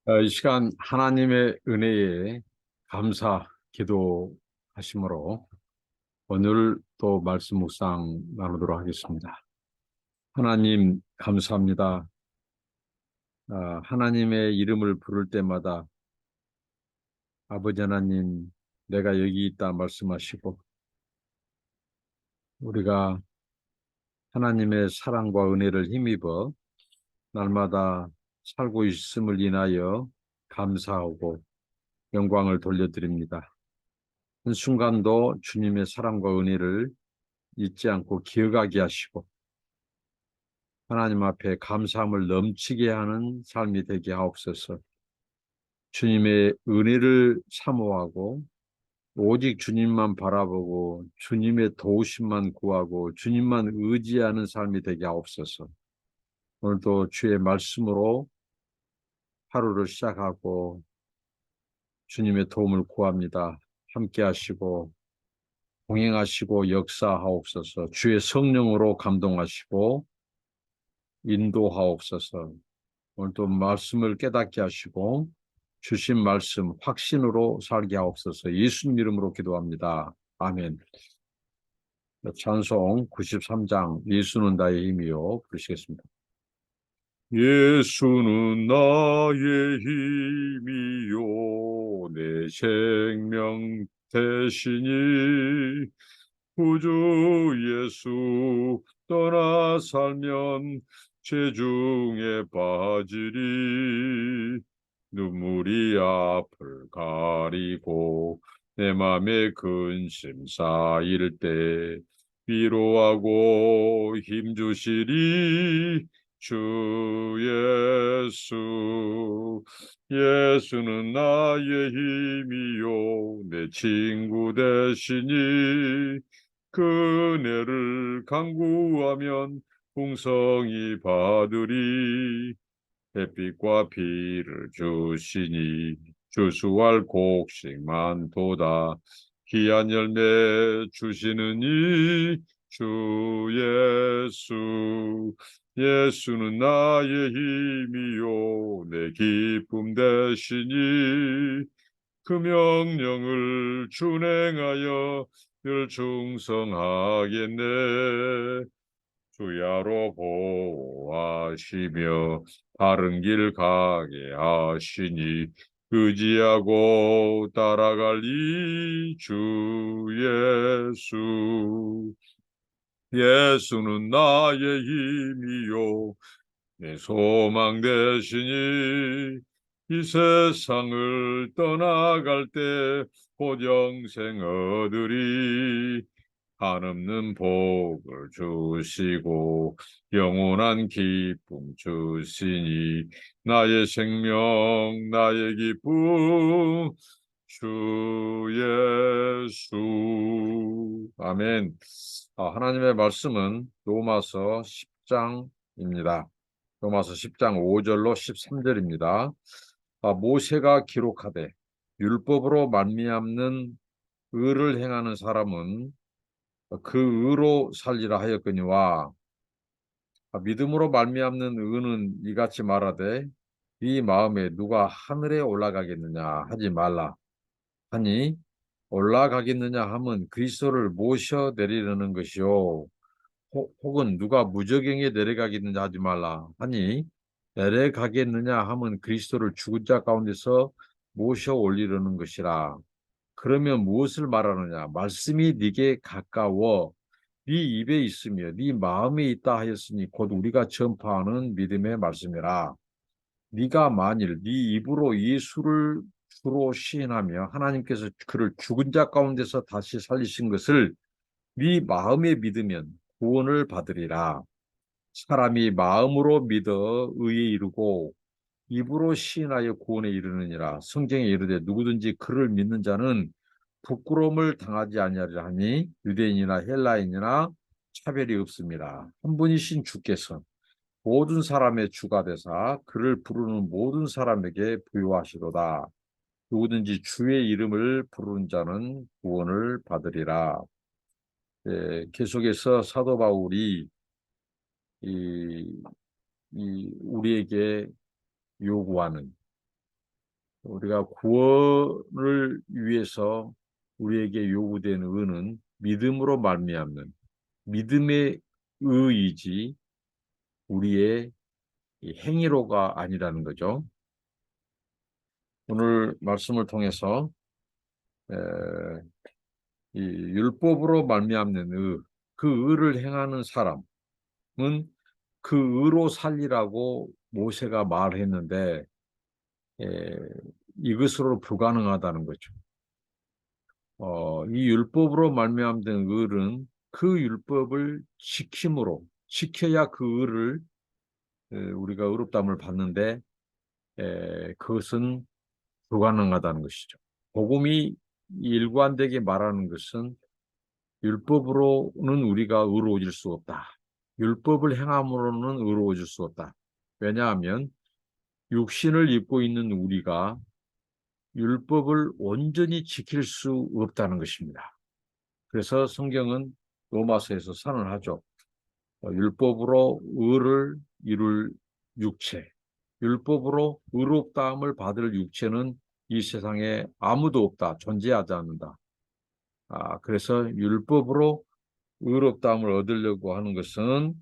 이 시간 하나님의 은혜에 감사 기도하심으로 오늘 또 말씀 묵상 나누도록 하겠습니다. 하나님 감사합니다. 하나님의 이름을 부를 때마다 아버지 하나님 내가 여기 있다 말씀하시고 우리가 하나님의 사랑과 은혜를 힘입어 날마다 살고 있음을 인하여 감사하고 영광을 돌려드립니다. 한순간도 주님의 사랑과 은혜를 잊지 않고 기억하게 하시고 하나님 앞에 감사함을 넘치게 하는 삶이 되게 하옵소서. 주님의 은혜를 사모하고 오직 주님만 바라보고 주님의 도우심만 구하고 주님만 의지하는 삶이 되게 하옵소서. 오늘도 주의 말씀으로 하루를 시작하고 주님의 도움을 구합니다. 함께 하시고 동행하시고 역사하옵소서. 주의 성령으로 감동하시고 인도하옵소서. 오늘도 말씀을 깨닫게 하시고 주신 말씀 확신으로 살게 하옵소서. 예수님 이름으로 기도합니다. 아멘. 찬송 93장 예수는 나의 힘이요 부르시겠습니다. 예수는 나의 힘이요 내 생명 대신이 구주 예수 떠나 살면 죄중에 빠지리 눈물이 앞을 가리고 내 맘에 근심 쌓일 때 위로하고 힘주시리 주 예수. 예수는 나의 힘이요 내 친구 되시니 그네를 간구하면 풍성히 받으리 햇빛과 비를 주시니 주수할 곡식만 도다 귀한 열매 주시는 이 주 예수. 예수는 나의 힘이요 내 기쁨 되시니 그 명령을 준행하여 늘 충성하겠네. 주야로 보호하시며 바른 길 가게 하시니 의지하고 따라갈 이 주 예수. 예수는 나의 힘이요 내 소망 되시니 이 세상을 떠나갈 때 곧 영생 얻으리 한없는 복을 주시고 영원한 기쁨 주시니 나의 생명 나의 기쁨 주 예수. 아멘. 하나님의 말씀은 로마서 10장입니다. 로마서 10장 5절로 13절입니다. 모세가 기록하되 율법으로 말미암는 의를 행하는 사람은 그 의로 살리라 하였거니와 믿음으로 말미암는 의는 이같이 말하되 네 마음에 누가 하늘에 올라가겠느냐 하지 말라 하니 올라가겠느냐 함은 그리스도를 모셔 내리려는 것이요 혹은 누가 무저갱에 내려가겠느냐 하지 말라 하니 내려가겠느냐 함은 그리스도를 죽은 자 가운데서 모셔 올리려는 것이라. 그러면 무엇을 말하느냐 말씀이 네게 가까워 네 입에 있으며 네 마음에 있다 하였으니 곧 우리가 전파하는 믿음의 말씀이라. 네가 만일 네 입으로 예수를 주로 시인하며 하나님께서 그를 죽은 자 가운데서 다시 살리신 것을 네 마음에 믿으면 구원을 받으리라. 사람이 마음으로 믿어 의에 이르고 입으로 시인하여 구원에 이르느니라. 성경에 이르되 누구든지 그를 믿는 자는 부끄러움을 당하지 아니하리라 하니 유대인이나 헬라인이나 차별이 없습니다. 한 분이신 주께서 모든 사람의 주가 되사 그를 부르는 모든 사람에게 부요하시도다. 누구든지 주의 이름을 부르는 자는 구원을 받으리라. 계속해서 사도 바울이 우리에게 요구하는 우리가 구원을 위해서 우리에게 요구되는 의는 믿음으로 말미암는 믿음의 의이지 우리의 이 행위로가 아니라는 거죠. 오늘 말씀을 통해서 에, 이 율법으로 말미암는 의, 그 의를 행하는 사람은 그 의로 살리라고 모세가 말했는데 에, 이것으로 불가능하다는 거죠. 이 율법으로 말미암는 의는 그 율법을 지켜야 그 의를 우리가 의롭다함을 받는데 그것은 불가능하다는 것이죠. 복음이 일관되게 말하는 것은 율법으로는 우리가 의로워질 수 없다. 율법을 행함으로는 의로워질 수 없다. 왜냐하면 육신을 입고 있는 우리가 율법을 온전히 지킬 수 없다는 것입니다. 그래서 성경은 로마서에서 선언하죠. 율법으로 의를 이룰 육체, 율법으로 의롭다함을 받을 육체는 이 세상에 아무도 없다, 존재하지 않는다. 그래서 율법으로 의롭다함을 얻으려고 하는 것은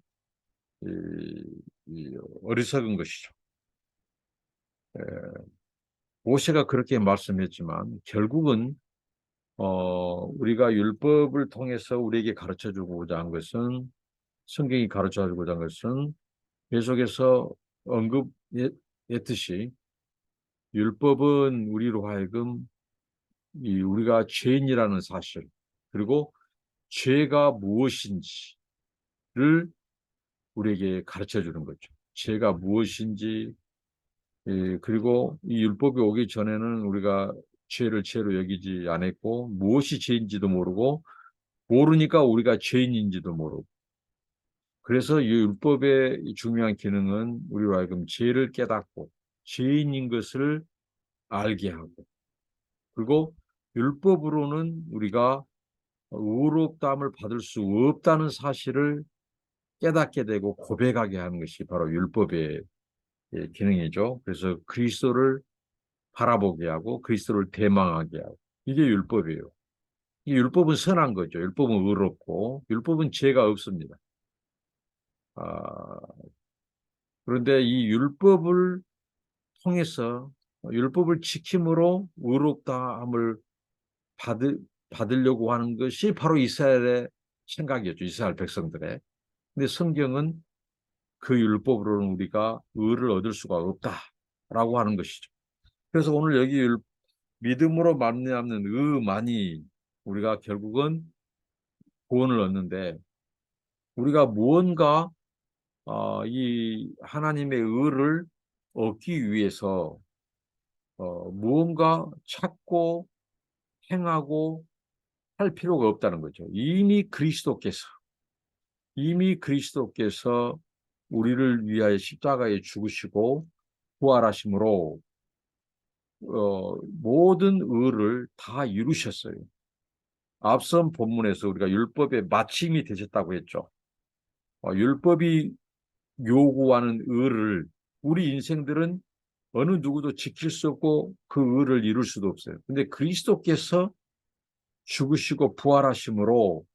어리석은 것이죠. 모세가 그렇게 말씀했지만 결국은 우리가 율법을 통해서 우리에게 가르쳐주고자 한 것은 성경이 가르쳐주고자 한 것은 계속해서 언급했듯이 율법은 우리로 하여금 우리가 죄인이라는 사실 그리고 죄가 무엇인지를 우리에게 가르쳐주는 거죠. 죄가 무엇인지 그리고 이 율법이 오기 전에는 우리가 죄를 죄로 여기지 않았고 무엇이 죄인지도 모르니까 우리가 죄인인지도 모르고 그래서 이 율법의 중요한 기능은 우리로 하여금 죄를 깨닫고 죄인인 것을 알게 하고 그리고 율법으로는 우리가 의롭다함을 받을 수 없다는 사실을 깨닫게 되고 고백하게 하는 것이 바로 율법의 기능이죠. 그래서 그리스도를 바라보게 하고 그리스도를 대망하게 하고 이게 율법이에요. 이 율법은 선한 거죠. 율법은 의롭고 율법은 죄가 없습니다. 아, 그런데 이 율법을 통해서 율법을 지킴으로 의롭다함을 받으려고 하는 것이 바로 이스라엘의 생각이었죠. 이스라엘 백성들의. 근데 성경은 그 율법으로는 우리가 의를 얻을 수가 없다라고 하는 것이죠. 그래서 오늘 여기 믿음으로 말미암는 의만이 우리가 결국은 구원을 얻는데 우리가 무언가 이 하나님의 의를 얻기 위해서 무언가 찾고 행하고 할 필요가 없다는 거죠. 이미 그리스도께서 우리를 위하여 십자가에 죽으시고 부활하심으로 모든 의를 다 이루셨어요. 앞선 본문에서 우리가 율법의 마침이 되셨다고 했죠. 율법이 요구하는 의를 우리 인생들은 어느 누구도 지킬 수 없고 그 의를 이룰 수도 없어요. 근데 그리스도께서 죽으시고 부활하심으로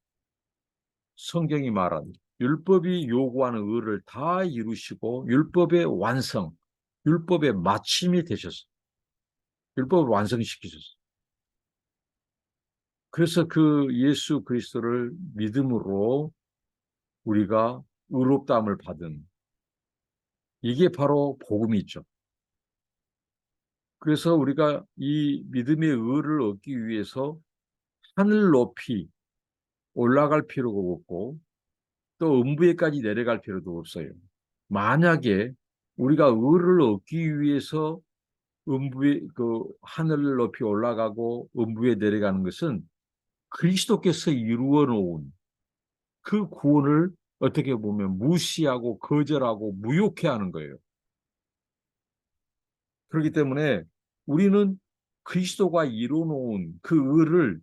성경이 말한 율법이 요구하는 의를 다 이루시고 율법의 완성, 율법의 마침이 되셨어요. 율법을 완성시키셨어요. 그래서 그 예수 그리스도를 믿음으로 우리가 의롭다함을 받은 이게 바로 복음이죠. 그래서 우리가 이 믿음의 의를 얻기 위해서 하늘 높이 올라갈 필요가 없고 또 음부에까지 내려갈 필요도 없어요. 만약에 우리가 의를 얻기 위해서 음부에 그 하늘을 높이 올라가고 음부에 내려가는 것은 그리스도께서 이루어 놓은 그 구원을 어떻게 보면 무시하고 거절하고 무욕해 하는 거예요. 그렇기 때문에 우리는 그리스도가 이루어 놓은 그 의를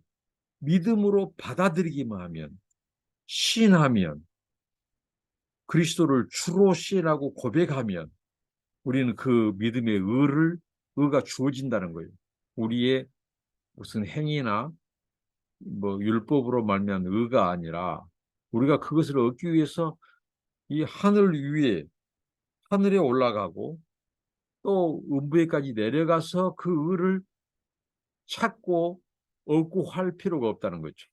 믿음으로 받아들이기만 하면 신하면 그리스도를 주로 신하고 고백하면 우리는 그 믿음의 의를 의가 주어진다는 거예요. 우리의 무슨 행위나 뭐 율법으로 말미암은 의가 아니라 우리가 그것을 얻기 위해서 이 하늘 위에 하늘에 올라가고 또 음부에까지 내려가서 그 의를 찾고 얻고 할 필요가 없다는 거죠.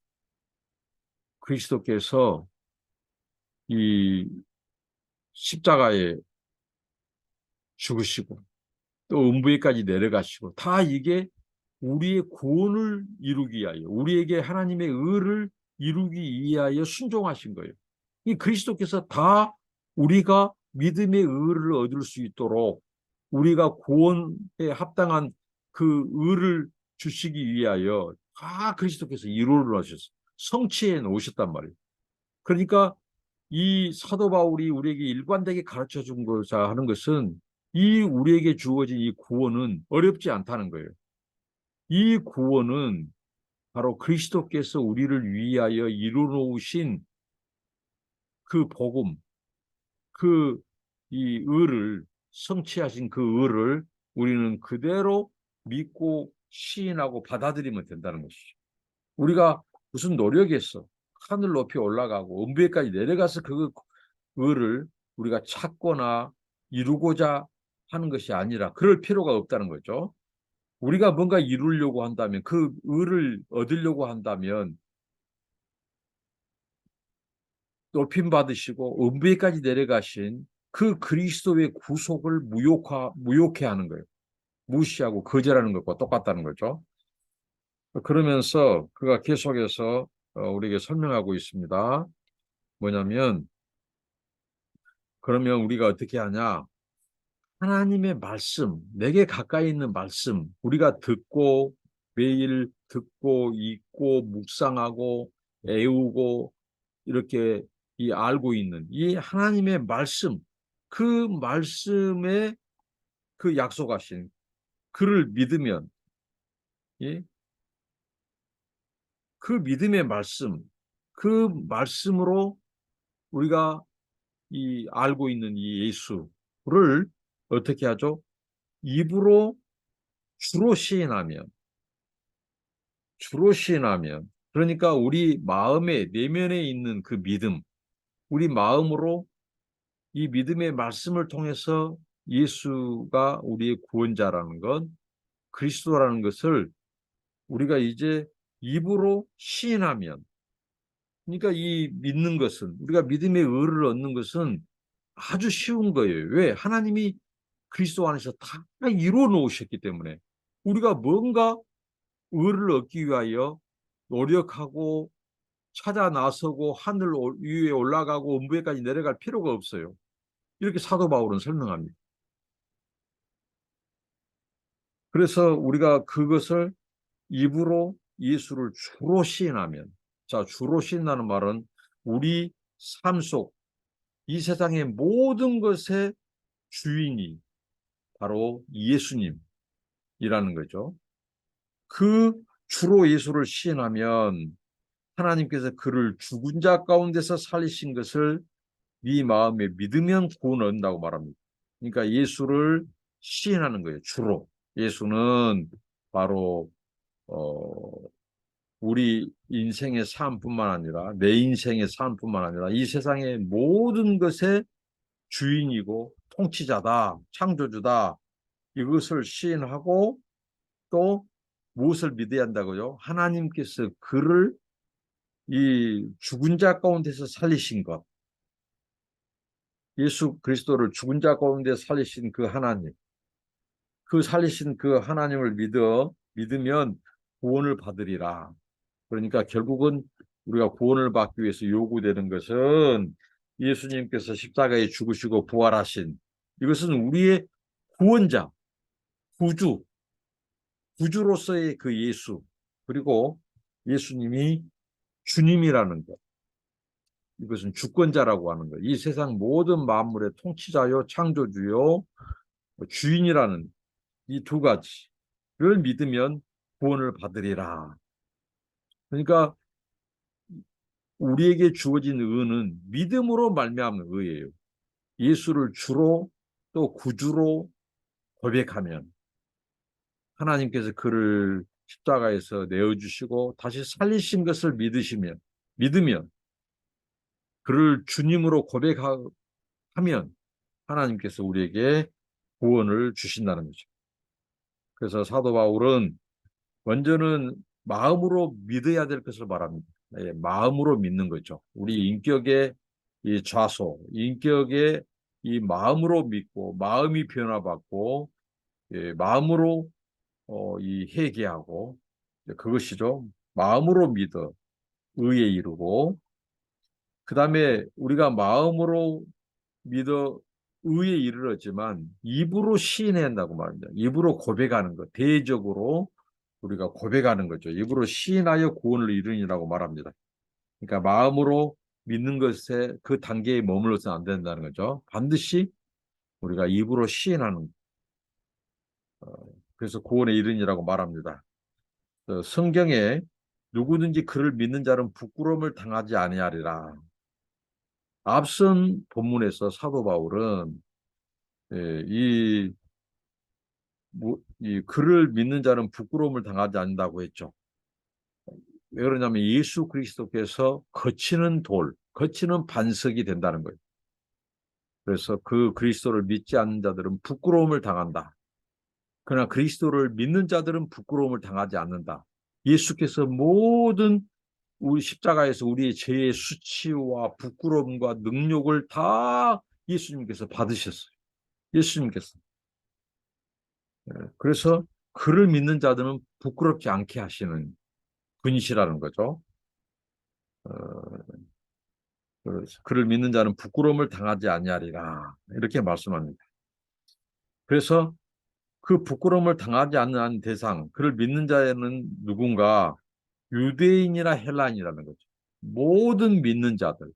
그리스도께서 이 십자가에 죽으시고 또 음부에까지 내려가시고 다 이게 우리의 구원을 이루기 위하여 우리에게 하나님의 의를 이루기 위하여 순종하신 거예요. 이 그리스도께서 다 우리가 믿음의 의를 얻을 수 있도록 우리가 구원에 합당한 그 의를 주시기 위하여 다 그리스도께서 이루어 놓으셨어요. 성취해 놓으셨단 말이에요. 그러니까 이 사도 바울이 우리에게 일관되게 가르쳐 준 것자 하는 것은 이 우리에게 주어진 이 구원은 어렵지 않다는 거예요. 이 구원은 바로 그리스도께서 우리를 위하여 이루어 놓으신 그 복음, 그 이 의를 성취하신 그 의를 우리는 그대로 믿고 시인하고 받아들이면 된다는 것이죠. 우리가 무슨 노력했어? 하늘 높이 올라가고 음부에까지 내려가서 그 의를 우리가 찾거나 이루고자 하는 것이 아니라 그럴 필요가 없다는 거죠. 우리가 뭔가 이루려고 한다면 그 의를 얻으려고 한다면 높임 받으시고 음부에까지 내려가신 그 그리스도의 구속을 무욕해 하는 거예요. 무시하고 거절하는 것과 똑같다는 거죠. 그러면서 그가 계속해서 우리에게 설명하고 있습니다. 뭐냐면 그러면 우리가 어떻게 하냐? 하나님의 말씀, 내게 가까이 있는 말씀, 우리가 듣고 매일 듣고 읽고 묵상하고 애우고 이렇게 이 알고 있는 이 하나님의 말씀, 그 말씀에 그 약속하신 그를 믿으면 예? 그 믿음의 말씀, 그 말씀으로 우리가 이 알고 있는 이 예수를 어떻게 하죠? 입으로 주로 시인하면 그러니까 우리 마음의 내면에 있는 그 믿음, 우리 마음으로 이 믿음의 말씀을 통해서 예수가 우리의 구원자라는 것, 그리스도라는 것을 우리가 이제 입으로 시인하면, 그러니까 이 믿는 것은, 우리가 믿음의 의를 얻는 것은 아주 쉬운 거예요. 왜? 하나님이 그리스도 안에서 다 이루어 놓으셨기 때문에 우리가 뭔가 의를 얻기 위하여 노력하고 찾아 나서고 하늘 위에 올라가고 음부에까지 내려갈 필요가 없어요. 이렇게 사도 바울은 설명합니다. 그래서 우리가 그것을 입으로 예수를 주로 시인하면, 자, 주로 시인하는 말은 우리 삶 속 이 세상의 모든 것의 주인이 바로 예수님이라는 거죠. 그 주로 예수를 시인하면 하나님께서 그를 죽은 자 가운데서 살리신 것을 네 마음에 믿으면 구원을 얻는다고 말합니다. 그러니까 예수를 시인하는 거예요. 주로. 예수는 바로 우리 인생의 삶뿐만 아니라 내 인생의 삶뿐만 아니라 이 세상의 모든 것의 주인이고 통치자다, 창조주다. 이것을 시인하고 또 무엇을 믿어야 한다고요? 하나님께서 그를 이 죽은 자 가운데서 살리신 것. 예수 그리스도를 죽은 자 가운데 살리신 그 하나님. 그 살리신 그 하나님을 믿으면 구원을 받으리라. 그러니까 결국은 우리가 구원을 받기 위해서 요구되는 것은 예수님께서 십자가에 죽으시고 부활하신 이것은 우리의 구원자, 구주로서의 그 예수, 그리고 예수님이 주님이라는 것. 이것은 주권자라고 하는 것. 이 세상 모든 만물의 통치자요, 창조주요, 주인이라는 이 두 가지를 믿으면 구원을 받으리라. 그러니까 우리에게 주어진 의는 믿음으로 말미암는 의예요. 예수를 주로 또 구주로 고백하면 하나님께서 그를 십자가에서 내어주시고 다시 살리신 것을 믿으면 그를 주님으로 고백하면 하나님께서 우리에게 구원을 주신다는 거죠. 그래서 사도 바울은 먼저는 마음으로 믿어야 될 것을 말합니다. 예, 마음으로 믿는 거죠. 우리 인격의 이 좌소, 인격의 이 마음으로 믿고 마음이 변화받고 예, 마음으로 이 회개하고 그것이죠. 마음으로 믿어 의에 이르고 그 다음에 우리가 마음으로 믿어 의에 이르렀지만 입으로 시인해야 한다고 말합니다. 입으로 고백하는 것, 대적으로 우리가 고백하는 거죠. 입으로 시인하여 구원을 이루니라고 말합니다. 그러니까 마음으로 믿는 것에 그 단계에 머물러서는 안 된다는 거죠. 반드시 우리가 입으로 시인하는 그래서 구원에 이르니라고 말합니다. 성경에 누구든지 그를 믿는 자는 부끄러움을 당하지 아니하리라. 앞선 본문에서 사도 바울은 예, 이 그를 믿는 자는 부끄러움을 당하지 않는다고 했죠. 왜 그러냐면 예수 그리스도께서 거치는 반석이 된다는 거예요. 그래서 그 그리스도를 믿지 않는 자들은 부끄러움을 당한다. 그러나 그리스도를 믿는 자들은 부끄러움을 당하지 않는다. 예수께서 모든 우리 십자가에서 우리의 죄의 수치와 부끄러움과 능욕을 다 예수님께서 받으셨어요. 예수님께서. 그래서 그를 믿는 자들은 부끄럽지 않게 하시는 분이시라는 거죠. 그를 믿는 자는 부끄러움을 당하지 아니하리라. 이렇게 말씀합니다. 그래서 그 부끄러움을 당하지 않는 대상, 그를 믿는 자는 누군가 유대인이나 헬라인이라는 거죠. 모든 믿는 자들.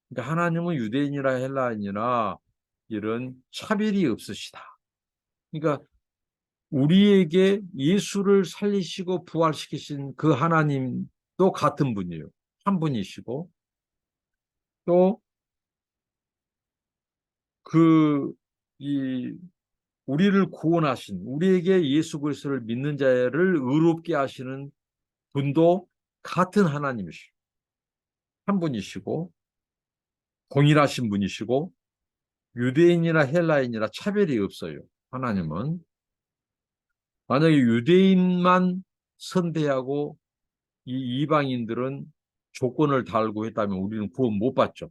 그러니까 하나님은 유대인이나 헬라인이나 이런 차별이 없으시다. 그러니까 우리에게 예수를 살리시고 부활시키신 그 하나님도 같은 분이에요. 한 분이시고 또 그 이 우리를 구원하신 우리에게 예수 그리스도를 믿는 자를 의롭게 하시는 분도 같은 하나님이시고 한 분이시고 동일하신 분이시고 유대인이나 헬라인이나 차별이 없어요. 하나님은 만약에 유대인만 선대하고 이 이방인들은 조건을 달고 했다면 우리는 구원 못 받죠.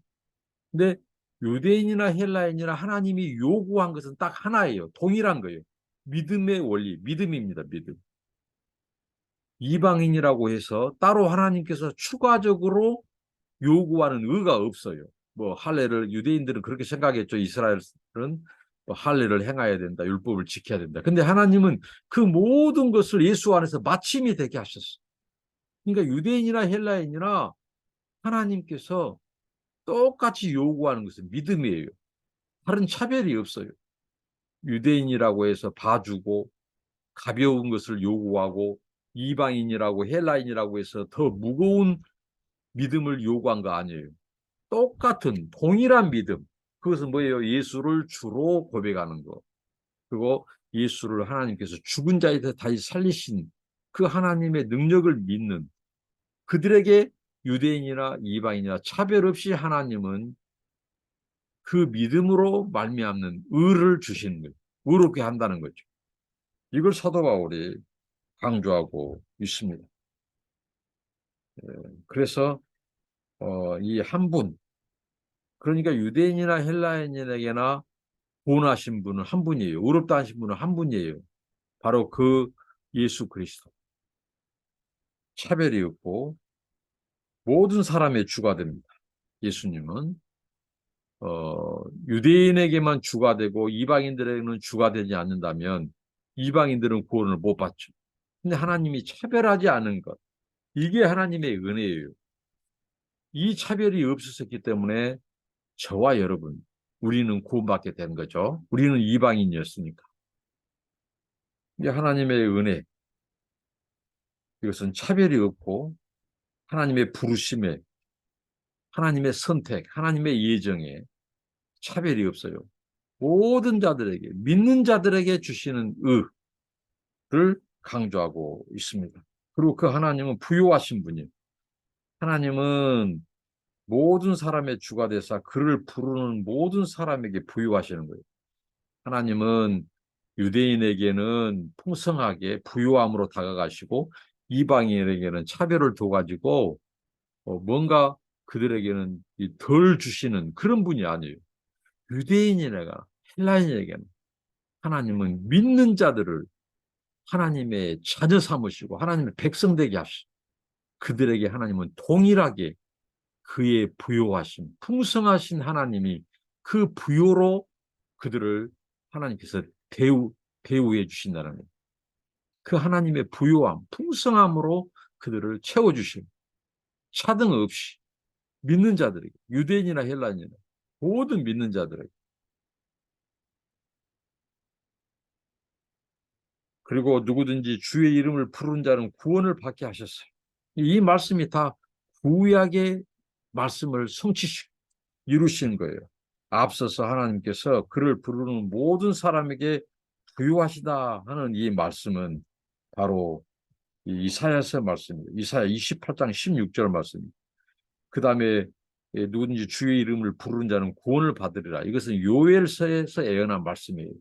근데 유대인이나 헬라인이나 하나님이 요구한 것은 딱 하나예요. 동일한 거예요. 믿음의 원리, 믿음입니다. 믿음. 이방인이라고 해서 따로 하나님께서 추가적으로 요구하는 의가 없어요. 뭐 할례를 유대인들은 그렇게 생각했죠. 이스라엘은 뭐 할례를 행해야 된다. 율법을 지켜야 된다. 근데 하나님은 그 모든 것을 예수 안에서 마침이 되게 하셨어요. 그러니까 유대인이나 헬라인이나 하나님께서 똑같이 요구하는 것은 믿음이에요. 다른 차별이 없어요. 유대인이라고 해서 봐주고 가벼운 것을 요구하고 이방인이라고 헬라인이라고 해서 더 무거운 믿음을 요구한 거 아니에요. 똑같은 동일한 믿음. 그것은 뭐예요? 예수를 주로 고백하는 거. 그리고 예수를 하나님께서 죽은 자에서 다시 살리신 그 하나님의 능력을 믿는 그들에게 유대인이나 이방인이나 차별 없이 하나님은 그 믿음으로 말미암는 의를 주시는 거예요. 의롭게 한다는 거죠. 이걸 사도 바울이 강조하고 있습니다. 그래서 이 한 분, 그러니까 유대인이나 헬라인에게나 구원하신 분은 한 분이에요. 의롭다 하신 분은 한 분이에요. 바로 그 예수 그리스도. 차별이 없고 모든 사람의 주가 됩니다. 예수님은 유대인에게만 주가 되고 이방인들에게는 주가 되지 않는다면 이방인들은 구원을 못 받죠. 근데 하나님이 차별하지 않은 것, 이게 하나님의 은혜예요. 이 차별이 없었기 때문에 저와 여러분, 우리는 구원받게 된 거죠. 우리는 이방인이었으니까. 이게 하나님의 은혜, 이것은 차별이 없고 하나님의 부르심에, 하나님의 선택, 하나님의 예정에 차별이 없어요. 모든 자들에게, 믿는 자들에게 주시는 의를 강조하고 있습니다. 그리고 그 하나님은 부유하신 분이에요. 하나님은 모든 사람의 주가 되사 그를 부르는 모든 사람에게 부유하시는 거예요. 하나님은 유대인에게는 풍성하게 부유함으로 다가가시고 이방인에게는 차별을 둬가지고 뭔가 그들에게는 덜 주시는 그런 분이 아니에요. 유대인이나 헬라인에게는 하나님은 믿는 자들을 하나님의 자녀 삼으시고 하나님의 백성 되게 하시고 그들에게 하나님은 동일하게 그의 부요하심, 풍성하신 하나님이 그 부요로 그들을 하나님께서 대우해 주신다는 거예요. 그 하나님의 부요함, 풍성함으로 그들을 채워주심, 차등 없이 믿는 자들에게, 유대인이나 헬라인이나 모든 믿는 자들에게. 그리고 누구든지 주의 이름을 부르는 자는 구원을 받게 하셨어요. 이 말씀이 다 구약의 말씀을 성취시키고 이루신 거예요. 앞서서 하나님께서 그를 부르는 모든 사람에게 부유하시다 하는 이 말씀은 바로 이사야서 말씀이에요. 이사야 28장 16절 말씀입니다. 그 다음에 누구든지 주의 이름을 부르는 자는 구원을 받으리라. 이것은 요엘서에서 예언한 말씀이에요.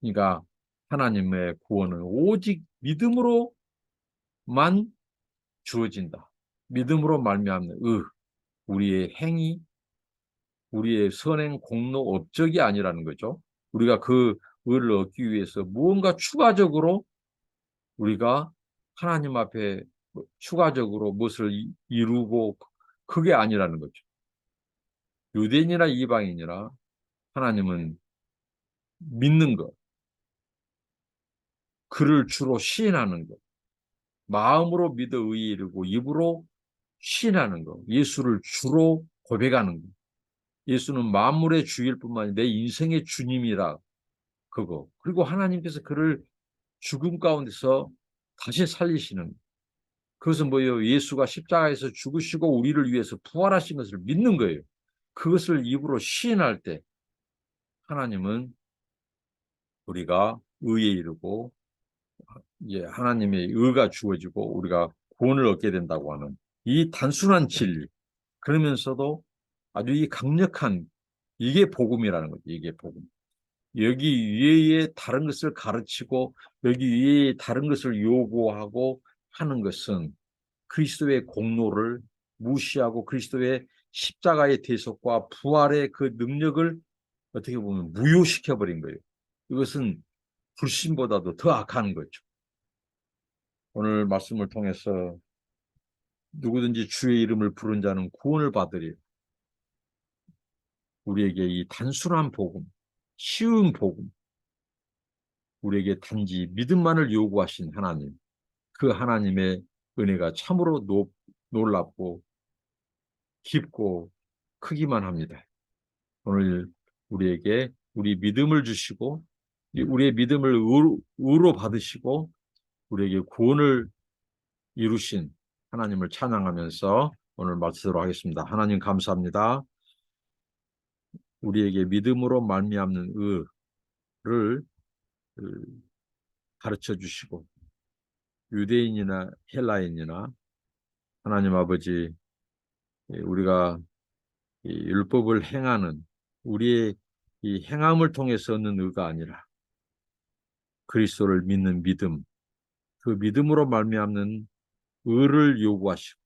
그러니까 하나님의 구원은 오직 믿음으로만 주어진다. 믿음으로 말미암는 우리의 행위, 우리의 선행, 공로, 업적이 아니라는 거죠. 우리가 그 의를 얻기 위해서 무언가 추가적으로 우리가 하나님 앞에 추가적으로 무엇을 이루고 그게 아니라는 거죠. 유대인이나 이방인이나 하나님은 믿는 것, 그를 주로 시인하는 것, 마음으로 믿어 의에 이르고 입으로 시인하는 것, 예수를 주로 고백하는 것. 예수는 만물의 주일 뿐만 아니라 내 인생의 주님이라 그거. 그리고 하나님께서 그를 죽음 가운데서 다시 살리시는 그것은 뭐예요? 예수가 십자가에서 죽으시고 우리를 위해서 부활하신 것을 믿는 거예요. 그것을 입으로 시인할 때 하나님은 우리가 의에 이르고 이제 하나님의 의가 주어지고 우리가 구원을 얻게 된다고 하는 이 단순한 진리. 그러면서도 아주 이 강력한 이게 복음이라는 거죠. 이게 복음. 여기 위에 다른 것을 가르치고 여기 위에 다른 것을 요구하고 하는 것은 그리스도의 공로를 무시하고 그리스도의 십자가의 대속과 부활의 그 능력을 어떻게 보면 무효시켜버린 거예요. 이것은 불신보다도 더 악한 거죠. 오늘 말씀을 통해서 누구든지 주의 이름을 부른 자는 구원을 받으리. 우리에게 이 단순한 복음, 쉬운 복음, 우리에게 단지 믿음만을 요구하신 하나님, 그 하나님의 은혜가 참으로 놀랍고 깊고 크기만 합니다. 오늘 우리에게 우리 믿음을 주시고 우리의 믿음을 의로 받으시고 우리에게 구원을 이루신 하나님을 찬양하면서 오늘 마치도록 하겠습니다. 하나님 감사합니다. 우리에게 믿음으로 말미암는 의를 가르쳐 주시고 유대인이나 헬라인이나 하나님 아버지 우리가 이 율법을 행하는 우리의 이 행함을 통해서 얻는 의가 아니라 그리스도를 믿는 믿음, 그 믿음으로 말미암는 의를 요구하시고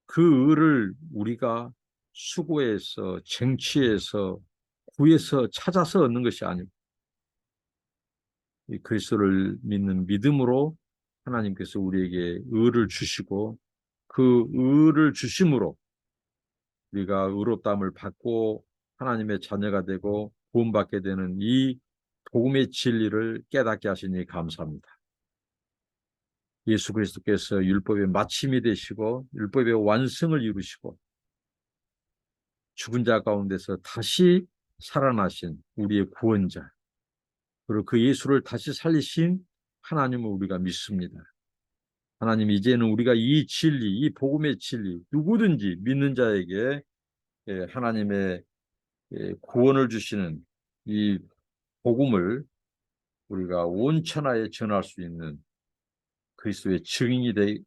그 의를 우리가 수고해서 쟁취해서 구해서 찾아서 얻는 것이 아니고 이 그리스도를 믿는 믿음으로 하나님께서 우리에게 의를 주시고 그 의를 주심으로 우리가 의롭다함을 받고 하나님의 자녀가 되고 구원받게 되는 이 복음의 진리를 깨닫게 하시니 감사합니다. 예수 그리스도께서 율법의 마침이 되시고 율법의 완성을 이루시고 죽은 자 가운데서 다시 살아나신 우리의 구원자 그리고 그 예수를 다시 살리신 하나님을 우리가 믿습니다. 하나님 이제는 우리가 이 진리, 이 복음의 진리 누구든지 믿는 자에게 하나님의 구원을 주시는 이 복음을 우리가 온 천하에 전할 수 있는 그리스도의 증인이 되게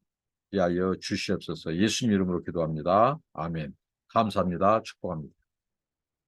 하여 주시옵소서. 예수님 이름으로 기도합니다. 아멘. 감사합니다. 축복합니다.